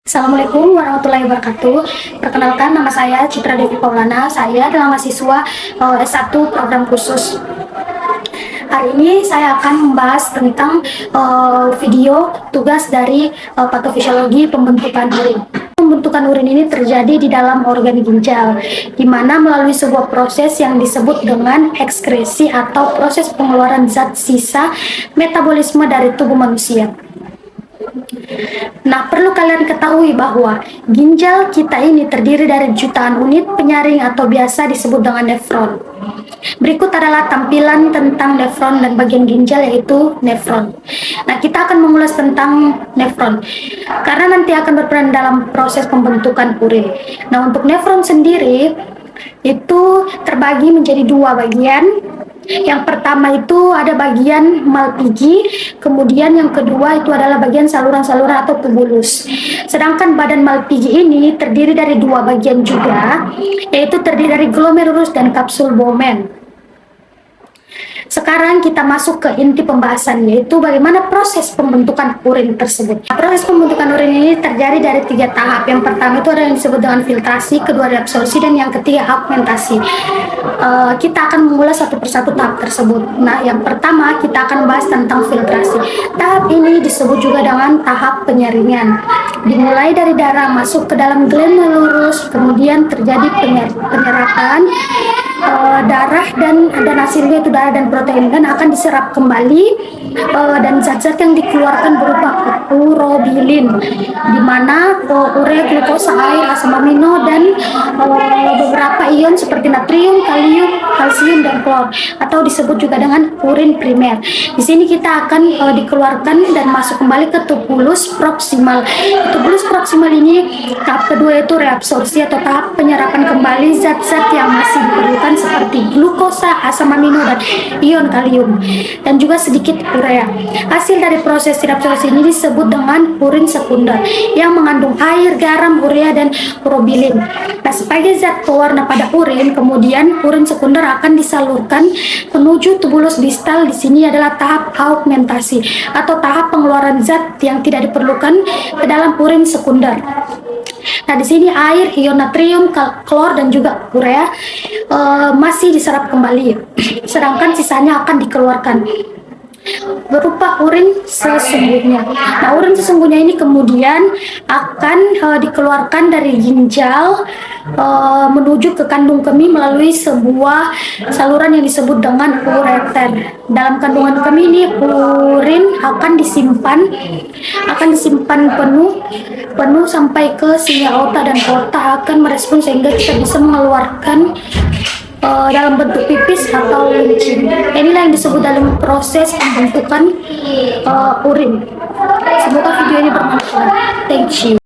Assalamualaikum warahmatullahi wabarakatuh. Perkenalkan, nama saya Citra Devi Paulana. Saya adalah mahasiswa S1 program khusus. Hari ini saya akan membahas tentang video tugas dari patofisiologi pembentukan urin. Pembentukan urin ini terjadi di dalam organ ginjal, di mana melalui sebuah proses yang disebut dengan ekskresi atau proses pengeluaran zat sisa metabolisme dari tubuh manusia. Nah, perlu kalian ketahui bahwa ginjal kita ini terdiri dari jutaan unit penyaring atau biasa disebut dengan nefron. Berikut adalah tampilan tentang nefron dan bagian ginjal, yaitu nefron. Nah, kita akan mengulas tentang nefron karena nanti akan berperan dalam proses pembentukan urin. Nah, untuk nefron sendiri itu terbagi menjadi dua bagian. Yang pertama itu ada bagian Malpighi, kemudian yang kedua itu adalah bagian saluran-saluran atau tubulus. Sedangkan badan Malpighi ini terdiri dari dua bagian juga, yaitu terdiri dari glomerulus dan kapsul Bowman. Sekarang kita masuk ke inti pembahasan, yaitu bagaimana proses pembentukan urin tersebut. Proses pembentukan urin ini terjadi dari 3 tahap. Yang pertama itu ada yang disebut dengan filtrasi, kedua reabsorpsi, dan yang ketiga augmentasi. Kita akan mengulas satu persatu tahap tersebut. Nah, yang pertama kita akan bahas tentang filtrasi. Tahap ini disebut juga dengan tahap penyaringan. Dimulai dari darah masuk ke dalam glomerulus, kemudian terjadi penyerapan darah dan hasilnya itu darah dan protein, dan akan diserap kembali dan zat-zat yang dikeluarkan berupa urobilin, di mana urea, glukosa, air, asam amino, dan beberapa ion seperti natrium, kalium, kalsium, dan klor, atau disebut juga dengan urin primer. Di sini kita akan dikeluarkan dan masuk kembali ke tubulus proksimal. Tubulus proksimal ini tahap kedua yaitu reabsorpsi atau tahap penyerapan kembali zat-zat yang masih diperlukan seperti glukosa, asam amino, dan ion kalium, dan juga sedikit urea. Hasil dari proses reabsorpsi ini disebut dengan urin sekunder yang mengandung air, garam, urea, dan urobilin. Nah, sebagai zat pewarna pada urin, kemudian urin sekunder akan disalurkan menuju tubulus distal. Di sini adalah tahap augmentasi atau tahap pengeluaran zat yang tidak diperlukan ke dalam urin sekunder. Nah, di sini air, ion natrium, klor, dan juga urea masih diserap kembali, sedangkan sisanya akan dikeluarkan berupa urin sesungguhnya. Nah, urin sesungguhnya ini kemudian akan dikeluarkan dari ginjal menuju ke kandung kemih melalui sebuah saluran yang disebut dengan ureter. Dalam kandungan kemih ini urin akan disimpan penuh sampai ke sinyal otak, dan otak akan merespon sehingga kita bisa mengeluarkan dalam bentuk pipis atau lincin. Inilah yang disebut dalam proses pembentukan urin. Semoga video ini bermanfaat. Thank you.